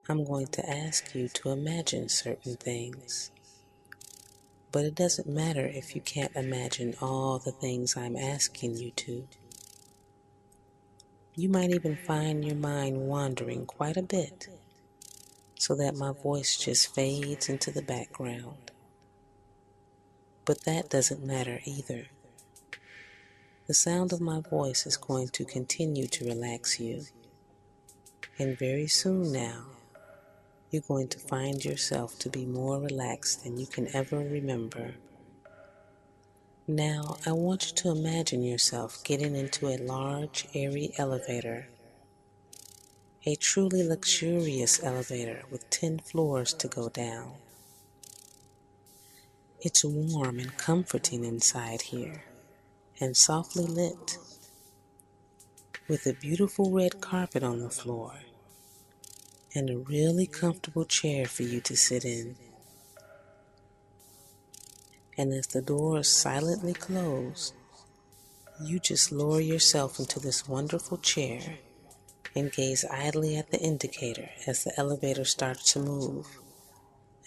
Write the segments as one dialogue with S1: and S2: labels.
S1: I'm going to ask you to imagine certain things. But it doesn't matter if you can't imagine all the things I'm asking you to. You might even find your mind wandering quite a bit, so that my voice just fades into the background. But that doesn't matter either. The sound of my voice is going to continue to relax you. And very soon now, you're going to find yourself to be more relaxed than you can ever remember. Now, I want you to imagine yourself getting into a large, airy elevator. A truly luxurious elevator with 10 floors to go down. It's warm and comforting inside here, and softly lit, with a beautiful red carpet on the floor, and a really comfortable chair for you to sit in. And as the doors silently close, you just lower yourself into this wonderful chair and gaze idly at the indicator as the elevator starts to move.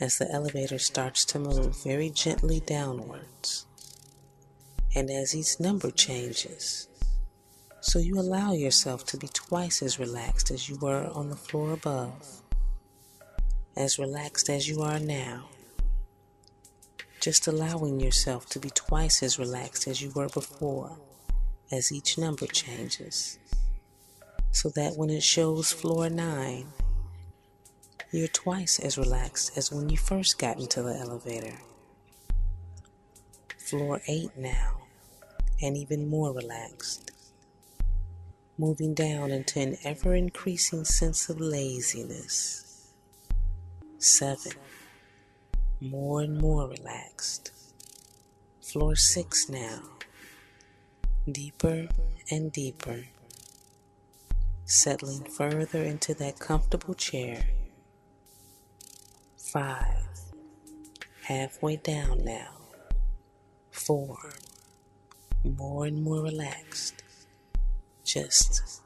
S1: As the elevator starts to move very gently downwards. And as each number changes, so you allow yourself to be twice as relaxed as you were on the floor above, as relaxed as you are now, just allowing yourself to be twice as relaxed as you were before, as each number changes, so that when it shows floor 9, you're twice as relaxed as when you first got into the elevator. Floor 8 now, and even more relaxed. Moving down into an ever-increasing sense of laziness. 7, more and more relaxed. Floor 6 now, deeper and deeper. Settling further into that comfortable chair. 5, halfway down now. 4, more and more relaxed. Just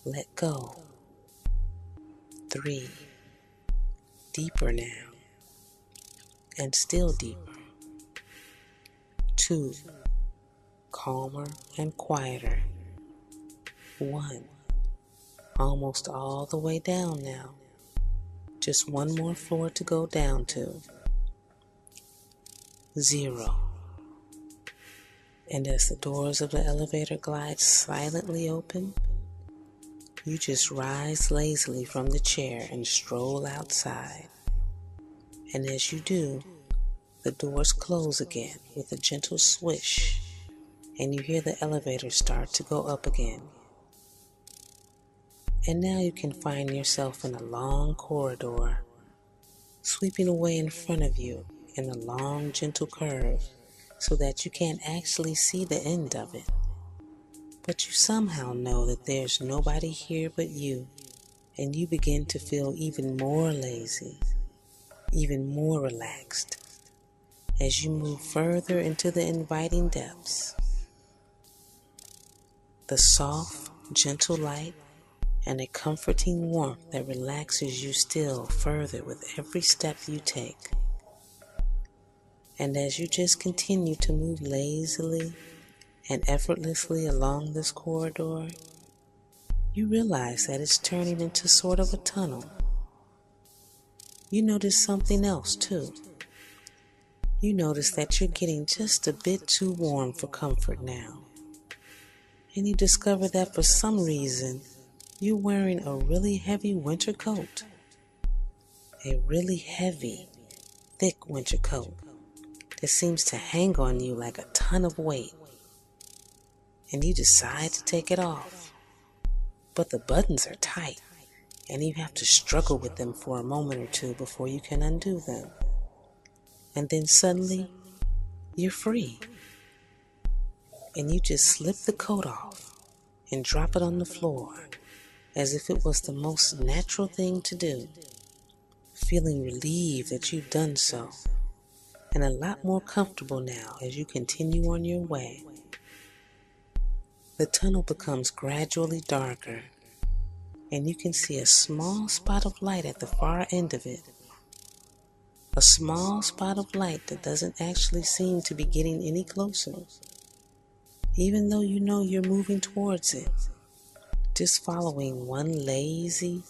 S1: let go. 3, deeper now, and still deeper. 2, calmer and quieter. 1, almost all the way down now. Just one more floor to go down to. 0. And as the doors of the elevator glide silently open, you just rise lazily from the chair and stroll outside. And as you do, the doors close again with a gentle swish, and you hear the elevator start to go up again. And now you can find yourself in a long corridor, sweeping away in front of you in a long, gentle curve, so that you can't actually see the end of it. But you somehow know that there's nobody here but you, and you begin to feel even more lazy, even more relaxed, as you move further into the inviting depths. The soft, gentle light and a comforting warmth that relaxes you still further with every step you take. And as you just continue to move lazily and effortlessly along this corridor, you realize that it's turning into sort of a tunnel. You notice something else too. You notice that you're getting just a bit too warm for comfort now. And you discover that for some reason, you're wearing a really heavy winter coat. A really heavy, thick winter coat that seems to hang on you like a ton of weight. And you decide to take it off. But the buttons are tight, and you have to struggle with them for a moment or two before you can undo them. And then suddenly, you're free. And you just slip the coat off and drop it on the floor as if it was the most natural thing to do, feeling relieved that you've done so, and a lot more comfortable now as you continue on your way. The tunnel becomes gradually darker, and you can see a small spot of light at the far end of it. A small spot of light that doesn't actually seem to be getting any closer, even though you know you're moving towards it, just following one lazy,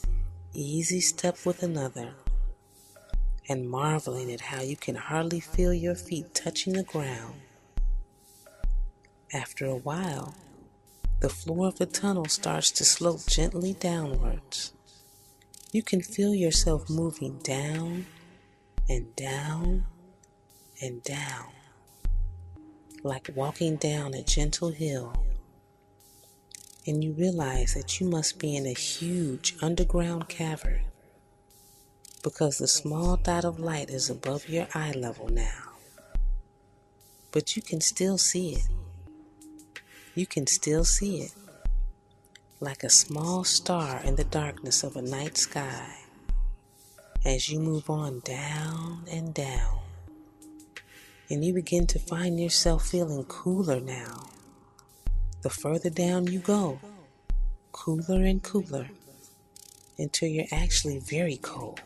S1: easy step with another, and marveling at how you can hardly feel your feet touching the ground. After a while, the floor of the tunnel starts to slope gently downwards. You can feel yourself moving down and down and down, like walking down a gentle hill. And you realize that you must be in a huge underground cavern, because the small dot of light is above your eye level now. But you can still see it. You can still see it, like a small star in the darkness of a night sky. As you move on down and down, and you begin to find yourself feeling cooler now. The further down you go, cooler and cooler, until you're actually very cold,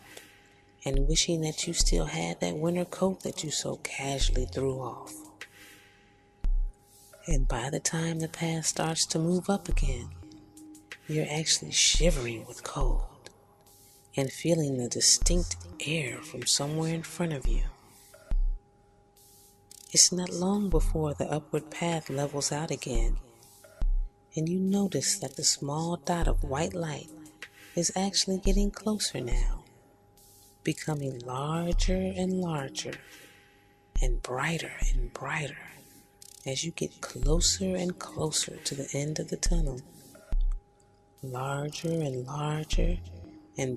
S1: and wishing that you still had that winter coat that you so casually threw off. And by the time the path starts to move up again, you're actually shivering with cold and feeling the distinct air from somewhere in front of you. It's not long before the upward path levels out again, and you notice that the small dot of white light is actually getting closer now, becoming larger and larger and brighter as you get closer and closer to the end of the tunnel. Larger and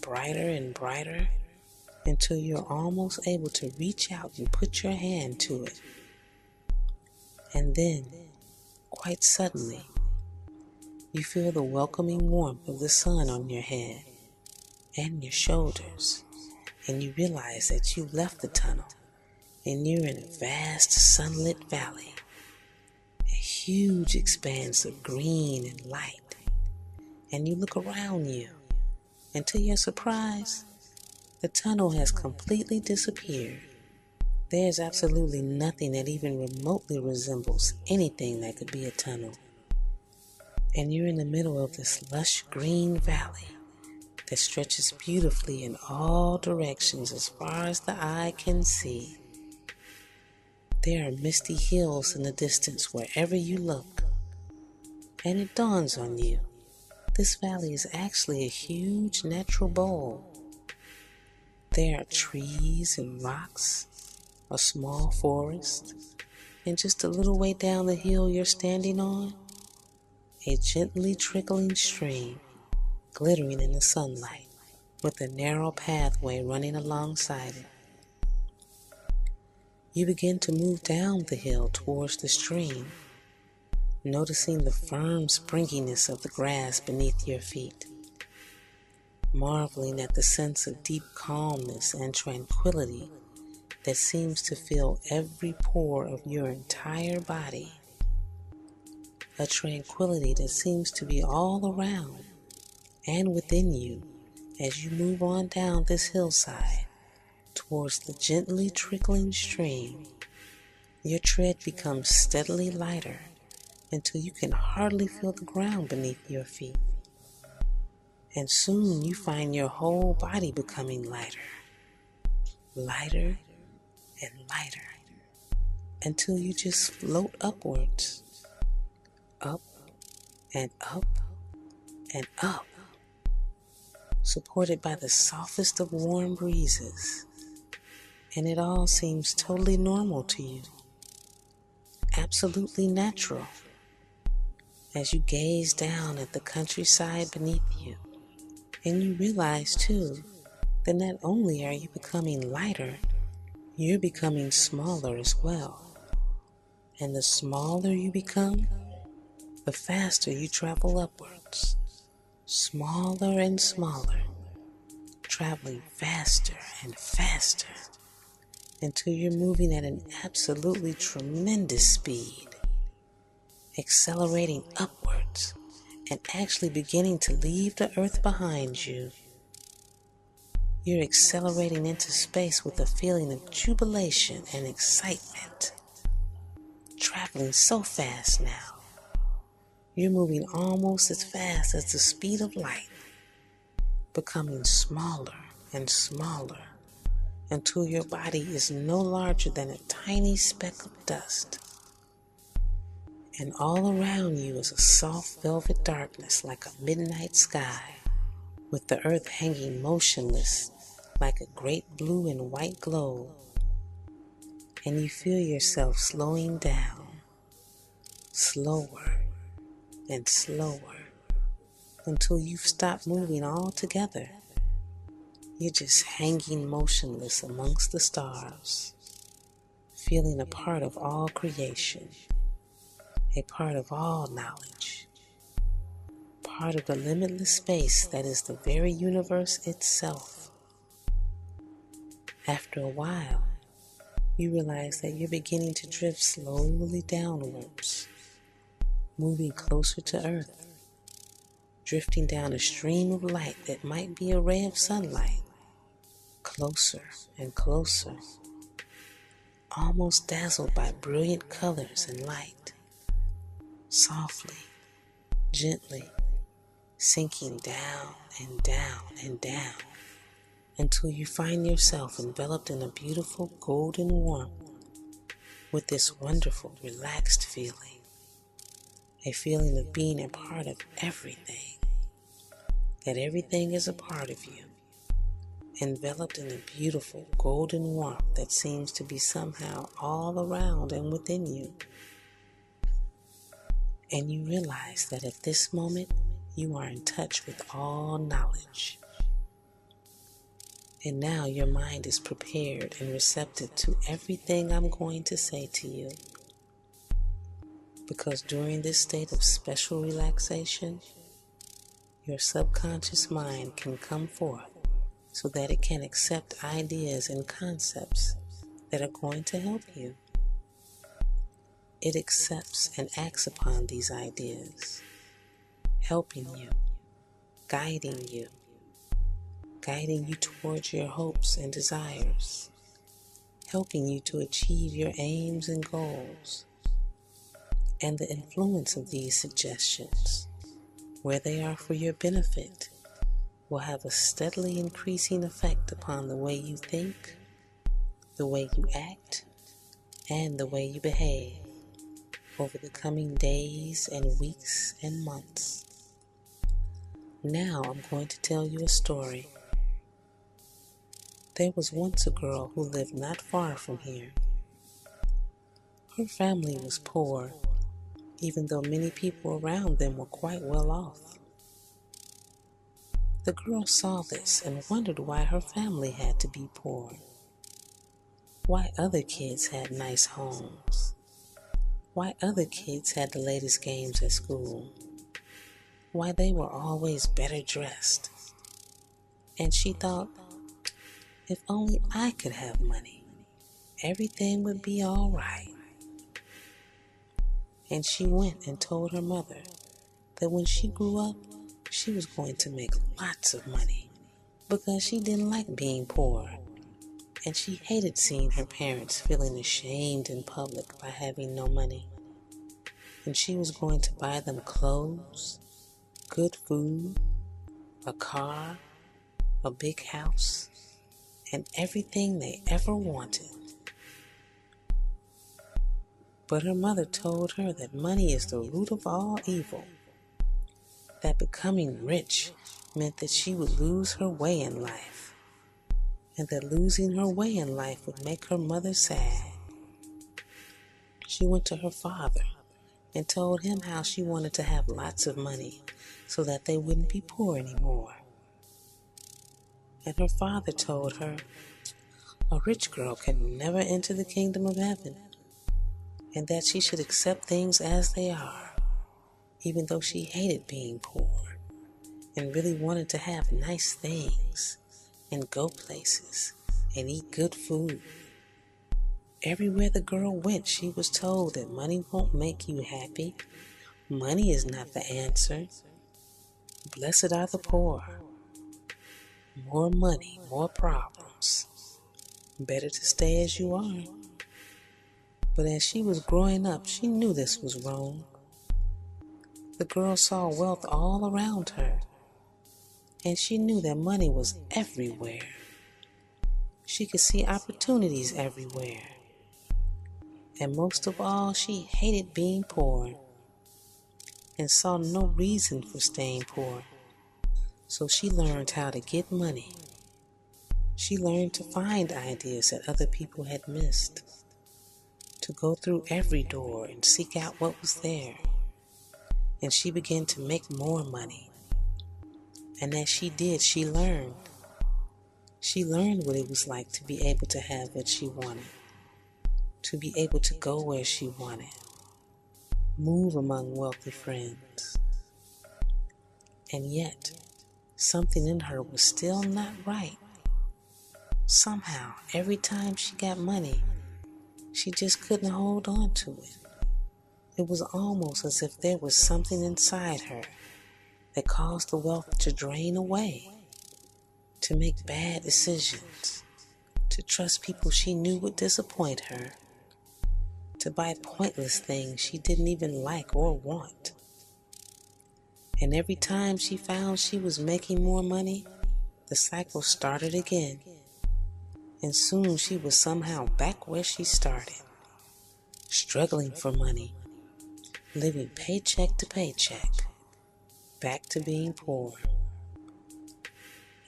S1: brighter until you're almost able to reach out and put your hand to it. And then, quite suddenly, you feel the welcoming warmth of the sun on your head and your shoulders, and you realize that you left the tunnel and you're in a vast sunlit valley, a huge expanse of green and light. And you look around you, and to your surprise, the tunnel has completely disappeared. There's absolutely nothing that even remotely resembles anything that could be a tunnel. And you're in the middle of this lush green valley that stretches beautifully in all directions as far as the eye can see. There are misty hills in the distance wherever you look. And it dawns on you, this valley is actually a huge natural bowl. There are trees and rocks, a small forest, and just a little way down the hill you're standing on, a gently trickling stream glittering in the sunlight with a narrow pathway running alongside it. You begin to move down the hill towards the stream, noticing the firm springiness of the grass beneath your feet, marveling at the sense of deep calmness and tranquility that seems to fill every pore of your entire body, a tranquility that seems to be all around and within you as you move on down this hillside towards the gently trickling stream. Your tread becomes steadily lighter until you can hardly feel the ground beneath your feet. And soon you find your whole body becoming lighter and lighter, until you just float upwards, up and up and up, supported by the softest of warm breezes. And it all seems totally normal to you, absolutely natural, as you gaze down at the countryside beneath you. And you realize too that not only are you becoming lighter, you're becoming smaller as well. And the smaller you become, the faster you travel upwards, smaller and smaller, traveling faster and faster, until you're moving at an absolutely tremendous speed, accelerating upwards and actually beginning to leave the earth behind you. You're accelerating into space with a feeling of jubilation and excitement. Traveling so fast now. You're moving almost as fast as the speed of light, becoming smaller and smaller until your body is no larger than a tiny speck of dust. And all around you is a soft velvet darkness like a midnight sky, with the earth hanging motionless like a great blue and white globe. And you feel yourself slowing down, slower and slower, until you've stopped moving altogether. You're just hanging motionless amongst the stars, feeling a part of all creation, a part of all knowledge, part of the limitless space that is the very universe itself. After a while, you realize that you're beginning to drift slowly downwards, moving closer to Earth, drifting down a stream of light that might be a ray of sunlight, closer and closer, almost dazzled by brilliant colors and light, softly, gently, sinking down and down and down, until you find yourself enveloped in a beautiful golden warmth with this wonderful, relaxed feeling, a feeling of being a part of everything, that everything is a part of you, enveloped in a beautiful golden warmth that seems to be somehow all around and within you. And you realize that at this moment, you are in touch with all knowledge. And now your mind is prepared and receptive to everything I'm going to say to you. Because during this state of special relaxation, your subconscious mind can come forth so that it can accept ideas and concepts that are going to help you. It accepts and acts upon these ideas, helping you, guiding you towards your hopes and desires, helping you to achieve your aims and goals. And the influence of these suggestions, where they are for your benefit, will have a steadily increasing effect upon the way you think, the way you act, and the way you behave over the coming days and weeks and months. Now I'm going to tell you a story. There was once a girl who lived not far from here. Her family was poor, even though many people around them were quite well off. The girl saw this and wondered why her family had to be poor. Why other kids had nice homes. Why other kids had the latest games at school. Why they were always better dressed. And she thought, if only I could have money, everything would be all right. And she went and told her mother that when she grew up, she was going to make lots of money because she didn't like being poor, and she hated seeing her parents feeling ashamed in public by having no money. And she was going to buy them clothes, good food, a car, a big house, and everything they ever wanted. But her mother told her that money is the root of all evil, that becoming rich meant that she would lose her way in life, and that losing her way in life would make her mother sad. She went to her father and told him how she wanted to have lots of money so that they wouldn't be poor anymore. And her father told her, a rich girl can never enter the kingdom of heaven, and that she should accept things as they are, even though she hated being poor and really wanted to have nice things and go places and eat good food. Everywhere the girl went, she was told that money won't make you happy. Money is not the answer. Blessed are the poor. More money, more problems. Better to stay as you are. But as she was growing up, she knew this was wrong. The girl saw wealth all around her, and she knew that money was everywhere. She could see opportunities everywhere. And most of all, she hated being poor and saw no reason for staying poor. So she learned how to get money. She learned to find ideas that other people had missed, to go through every door and seek out what was there. And she began to make more money. And as she did, she learned. She learned what it was like to be able to have what she wanted, to be able to go where she wanted, move among wealthy friends. And yet, something in her was still not right. Somehow, every time she got money, she just couldn't hold on to it. It was almost as if there was something inside her that caused the wealth to drain away, to make bad decisions, to trust people she knew would disappoint her, to buy pointless things she didn't even like or want. And every time she found she was making more money, the cycle started again. And soon she was somehow back where she started, struggling for money, living paycheck to paycheck, back to being poor.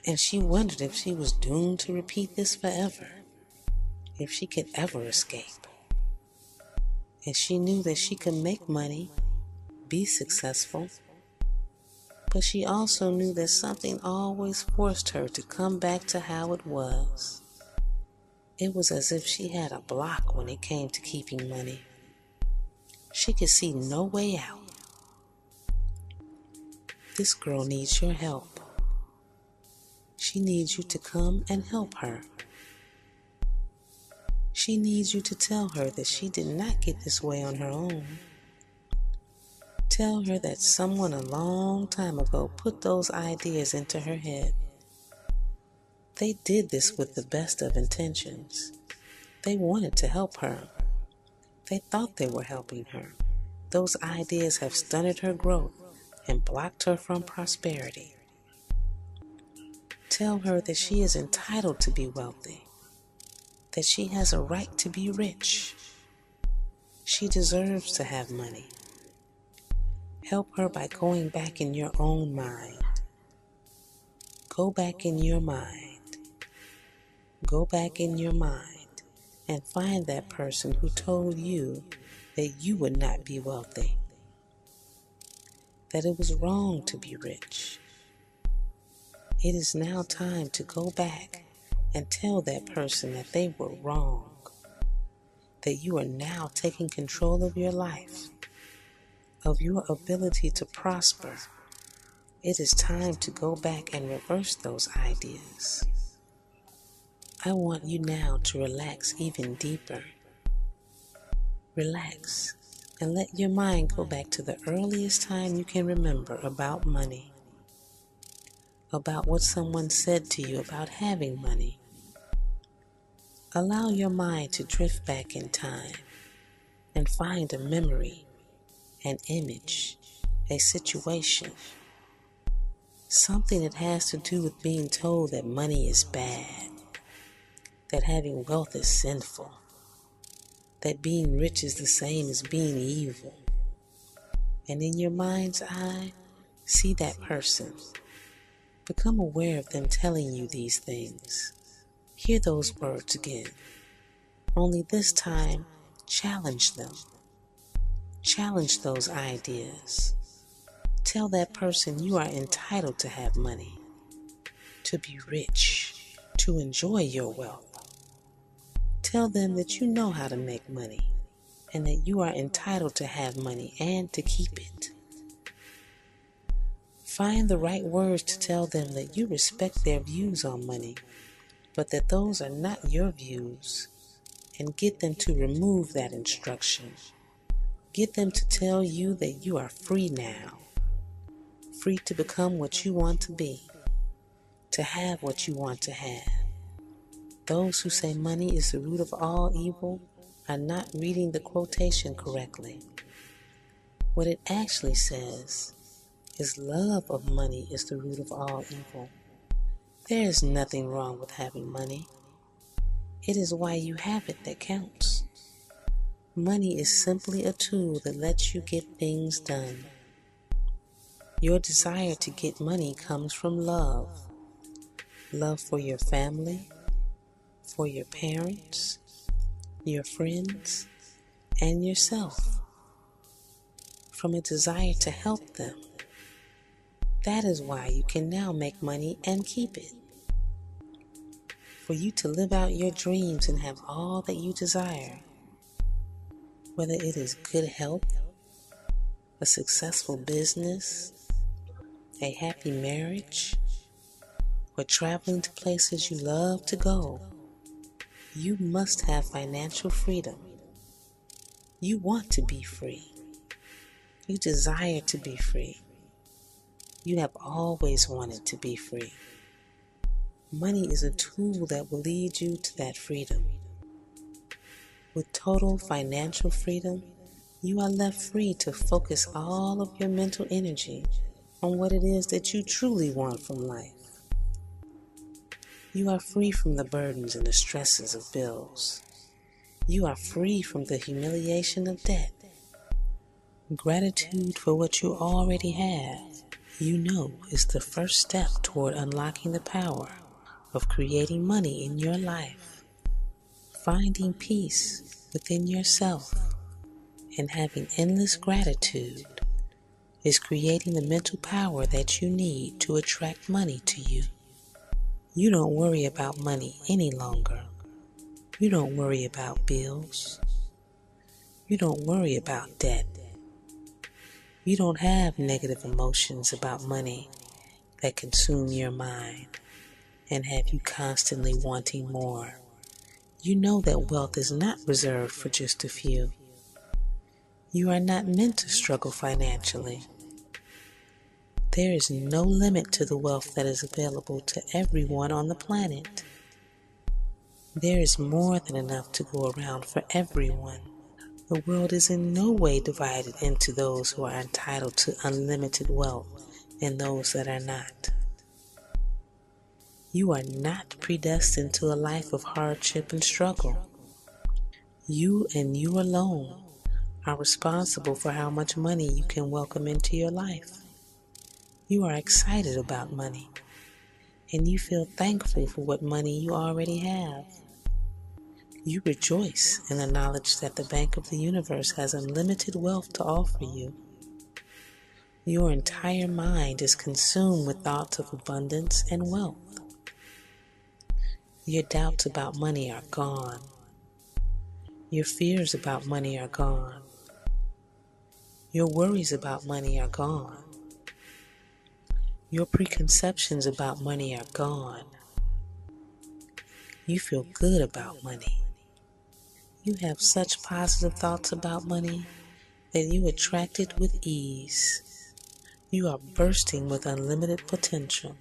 S1: And she wondered if she was doomed to repeat this forever, if she could ever escape. And she knew that she could make money, be successful, but she also knew that something always forced her to come back to how it was. It was as if she had a block when it came to keeping money. She could see no way out. This girl needs your help. She needs you to come and help her. She needs you to tell her that she did not get this way on her own. Tell her that someone a long time ago put those ideas into her head. They did this with the best of intentions. They wanted to help her. They thought they were helping her. Those ideas have stunted her growth and blocked her from prosperity. Tell her that she is entitled to be wealthy, that she has a right to be rich. She deserves to have money. Help her by going back in your own mind. Go back in your mind. Go back in your mind and find that person who told you that you would not be wealthy, that it was wrong to be rich. It is now time to go back and tell that person that they were wrong, that you are now taking control of your life, of your ability to prosper. It is time to go back and reverse those ideas. I want you now to relax even deeper. Relax and let your mind go back to the earliest time you can remember about money, about what someone said to you about having money. Allow your mind to drift back in time and find a memory, an image, a situation, something that has to do with being told that money is bad, that having wealth is sinful, that being rich is the same as being evil. And in your mind's eye, see that person. Become aware of them telling you these things. Hear those words again. Only this time, challenge them. Challenge those ideas. Tell that person you are entitled to have money, to be rich, to enjoy your wealth. Tell them that you know how to make money and that you are entitled to have money and to keep it. Find the right words to tell them that you respect their views on money, but that those are not your views, and get them to remove that instruction. Get them to tell you that you are free now, free to become what you want to be, to have what you want to have. Those who say money is the root of all evil are not reading the quotation correctly. What it actually says is love of money is the root of all evil. There is nothing wrong with having money. It is why you have it that counts. Money is simply a tool that lets you get things done. Your desire to get money comes from love. Love for your family, for your parents, your friends, and yourself. From a desire to help them. That is why you can now make money and keep it. For you to live out your dreams and have all that you desire, whether it is good health, a successful business, a happy marriage, or traveling to places you love to go, you must have financial freedom. You want to be free. You desire to be free. You have always wanted to be free. Money is a tool that will lead you to that freedom. With total financial freedom, you are left free to focus all of your mental energy on what it is that you truly want from life. You are free from the burdens and the stresses of bills. You are free from the humiliation of debt. Gratitude for what you already have, you know, is the first step toward unlocking the power of creating money in your life. Finding peace within yourself and having endless gratitude is creating the mental power that you need to attract money to you. You don't worry about money any longer. You don't worry about bills. You don't worry about debt. You don't have negative emotions about money that consume your mind and have you constantly wanting more. You know that wealth is not reserved for just a few. You are not meant to struggle financially. There is no limit to the wealth that is available to everyone on the planet. There is more than enough to go around for everyone. The world is in no way divided into those who are entitled to unlimited wealth and those that are not. You are not predestined to a life of hardship and struggle. You and you alone are responsible for how much money you can welcome into your life. You are excited about money, and you feel thankful for what money you already have. You rejoice in the knowledge that the Bank of the Universe has unlimited wealth to offer you. Your entire mind is consumed with thoughts of abundance and wealth. Your doubts about money are gone. Your fears about money are gone. Your worries about money are gone. Your preconceptions about money are gone. You feel good about money. You have such positive thoughts about money that you attract it with ease. You are bursting with unlimited potential.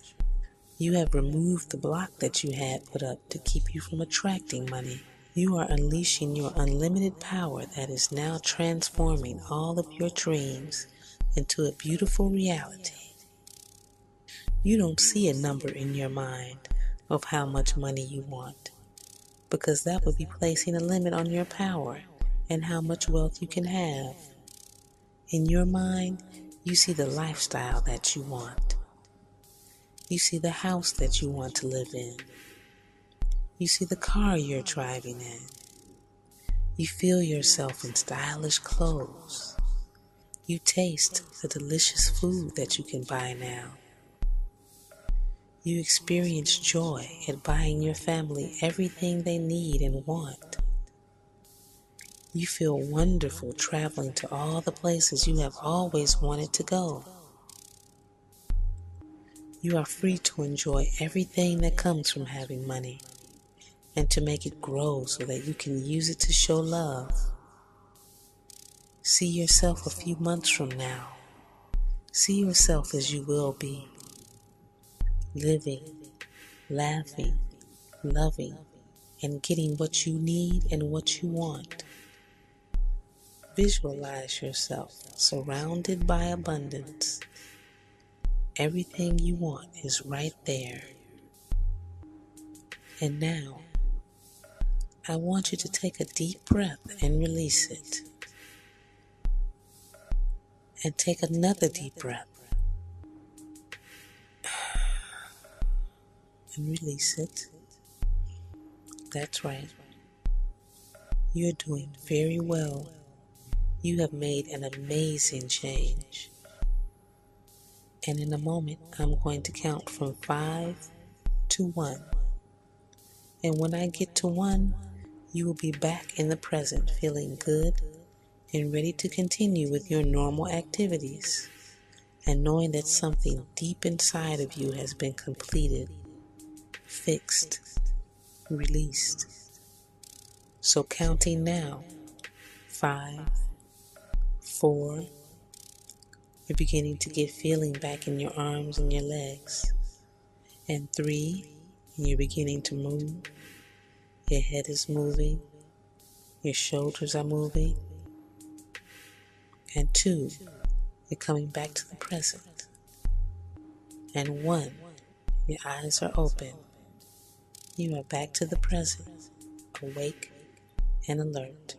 S1: You have removed the block that you had put up to keep you from attracting money. You are unleashing your unlimited power that is now transforming all of your dreams into a beautiful reality. You don't see a number in your mind of how much money you want, because that would be placing a limit on your power and how much wealth you can have. In your mind, you see the lifestyle that you want. You see the house that you want to live in. You see the car you're driving in. You feel yourself in stylish clothes. You taste the delicious food that you can buy now. You experience joy at buying your family everything they need and want. You feel wonderful traveling to all the places you have always wanted to go. You are free to enjoy everything that comes from having money and to make it grow so that you can use it to show love. See yourself a few months from now. See yourself as you will be, living, laughing, loving, and getting what you need and what you want. Visualize yourself surrounded by abundance. Everything you want is right there. And now, I want you to take a deep breath and release it. And take another deep breath and release it. That's right. You're doing very well. You have made an amazing change. And in a moment, I'm going to count from 5 to 1. And when I get to 1, you will be back in the present, feeling good and ready to continue with your normal activities, and knowing that something deep inside of you has been completed, fixed, released. So counting now, 5, 4, you're beginning to get feeling back in your arms and your legs, and 3, and you're beginning to move. Your head is moving, your shoulders are moving, and 2, you're coming back to the present, and 1, your eyes are open. You are back to the present, awake and alert.